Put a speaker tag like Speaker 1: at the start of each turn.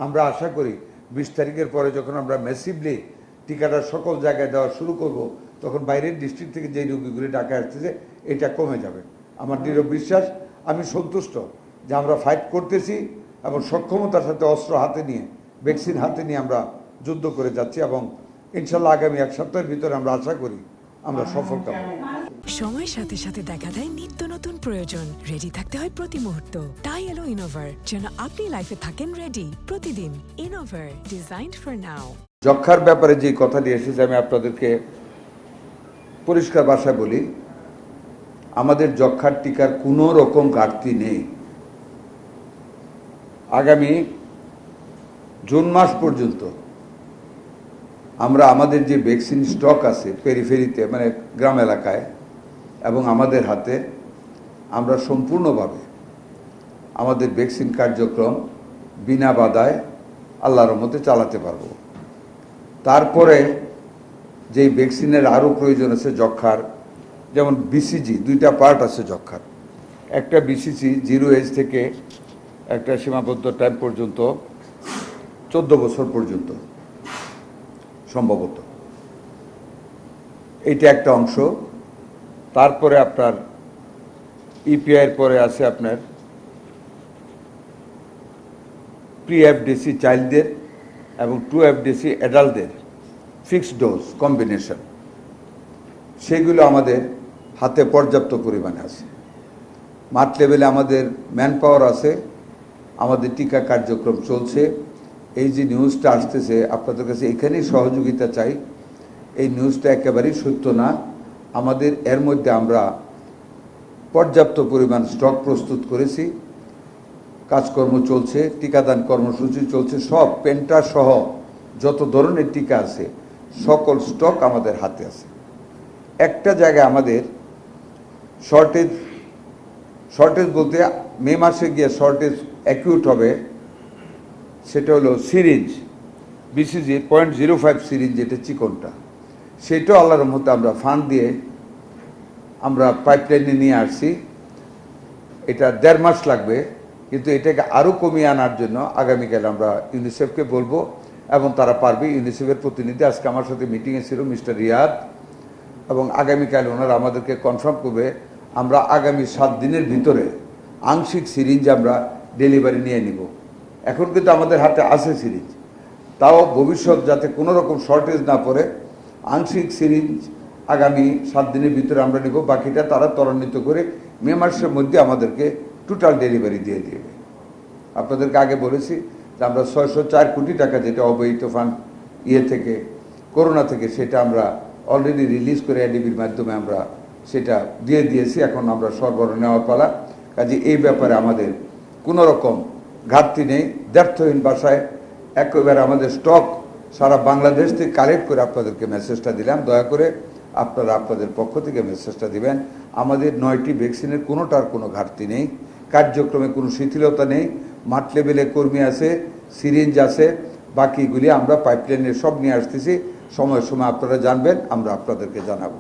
Speaker 1: আমরা আশা করি 20 তারিখের পরে যখন আমরা ম্যাসিভলি টিকাটা সকল জায়গায় দেওয়া শুরু করব, তখন বাইরের ডিস্ট্রিক্ট থেকে যেই রোগীগুলি ঢাকায় আসতেছে এটা কমে যাবে। আমার দৃঢ় বিশ্বাস, আমি সন্তুষ্ট যে আমরা ফাইট করতেছি এবং সক্ষমতার সাথে অস্ত্র হাতে নিয়ে, ভ্যাকসিন হাতে নিয়ে আমরা যুদ্ধ করে যাচ্ছি এবং ইনশাল্লাহ আগামী 1 সপ্তাহের ভিতরে আমরা আশা করি আমরা সফল হব।
Speaker 2: সময়ের সাথে সাথে দেখা দেয় নিত্য নতুন প্রয়োজন। রেডি থাকতে হয় প্রতি মুহূর্ত। তাই এলো ইনোভার, যেন আপনি লাইফে থাকেন রেডি প্রতিদিন। Innova, designed for now.
Speaker 1: যক্ষ্মার ব্যাপারে যে কথাটি এসেছে, আমি আপনাদেরকে পরিষ্কার ভাষায় বলি, আমাদের যক্ষ্মার টিকার কোনো রকম ঘাটতি নেই। আগামী জুন মাস পর্যন্ত আমরা আমাদের যে ভ্যাকসিন স্টক আছে পেরিফেরিতে, মানে গ্রাম এলাকায় এবং আমাদের হাতে, আমরা সম্পূর্ণভাবে আমাদের ভ্যাকসিন কার্যক্রম বিনা বাধায় আল্লাহর রহমতে চালাতে পারব। তারপরে যেই ভ্যাকসিনের আরও প্রয়োজন আছে যক্ষ্মার, যেমন বিসিজি, 2টা পার্ট আছে যক্ষ্মার। একটা বিসিজি 0 এজ থেকে একটা সীমাবদ্ধ টাইম পর্যন্ত 14 বছর পর্যন্ত সম্ভবত, এইটা একটা অংশ। তারপরে আপনার ইপিআইয়ের পরে আছে আপনার প্রি এফডিসি চাইল্ডদের এবং 2 এফডিসি অ্যাডাল্টদের ফিক্সড ডোজ কম্বিনেশন, সেগুলো আমাদের হাতে পর্যাপ্ত পরিমাণে আছে। মাঠ লেভেলে আমাদের ম্যান পাওয়ার আছে, আমাদের টিকা কার্যক্রম চলছে। এই যে নিউজটা আসতেছে আপনাদের কাছে, এখানেই সহযোগিতা চাই। এই নিউজটা একেবারেই সত্য না। আমাদের এর মধ্যে আমরা পর্যাপ্ত পরিমাণ স্টক প্রস্তুত করেছি, কাজকর্ম চলছে, টিকাদান কর্মসূচি চলছে, সব পেন্টা সহ যত ধরনের টিকা আছে সকল স্টক আমাদের হাতে আছে। একটা জায়গায় আমাদের শর্টেজ বলতে মে মাসে গিয়ে শর্টেজ অ্যাকিউট হবে, সেটা হলো সিরিঞ্জ, বিসিজি 0.05 সিরিঞ্জ, যেটা চিকনটা, সেটাও আল্লাহর রহমতে আমরা ফান্ড দিয়ে আমরা পাইপলাইনে নিয়ে আসছি। এটা 1.5 মাস লাগবে, কিন্তু এটাকে আরও কমিয়ে আনার জন্য আগামীকাল আমরা ইউনিসেফকে বলবো এবং তারা পারবে। ইউনিসেফের প্রতিনিধি আজকে আমার সাথে মিটিংয়ে ছিল, মিস্টার রিয়াদ, এবং আগামীকাল ওনারা আমাদেরকে কনফার্ম করবে। আমরা আগামী 7 দিনের ভিতরে আংশিক সিরিঞ্জ আমরা ডেলিভারি নিয়ে নিব। এখন কিন্তু আমাদের হাতে আছে সিরিঞ্জ, তাও ভবিষ্যৎ যাতে কোনো রকম শর্টেজ না পড়ে, আংশিক সিরিঞ্জ আগামী 7 দিনের ভিতরে আমরা নেব। বাকিটা তারা ত্বরান্বিত করে মে মাসের মধ্যে আমাদেরকে টোটাল ডেলিভারি দিয়ে দেবে। আপনাদেরকে আগে বলেছি যে আমরা 604 কোটি টাকা, যেটা অবহিত ফান্ড থেকে করোনা থেকে, সেটা আমরা অলরেডি রিলিজ করে এডিবির মাধ্যমে আমরা সেটা দিয়ে দিয়েছি। এখন আমরা সরবরাহ নেওয়ার পালা। কাজে এই ব্যাপারে আমাদের কোনো রকম ঘাটতি নেই। দ্ব্যর্থহীন ভাষায় একেবারে আমাদের স্টক সারা বাংলাদেশ থেকে কালেক্ট করে আপনাদেরকে মেসেজটা দিলাম। দয়া করে আপনারা আপনাদের পক্ষ থেকে মেসেজটা দিবেন। আমাদের 9টি ভ্যাকসিনের কোনোটার কোনো ঘাটতি নেই, কার্যক্রমে কোনো শিথিলতা নেই। মাঠ লেভেলে কর্মী আছে, সিরিঞ্জ আছে, বাকিগুলি আমরা পাইপলাইনে সব নিয়ে আসতেছি। সময় আপনারা জানবেন, আমরা আপনাদেরকে জানাবো।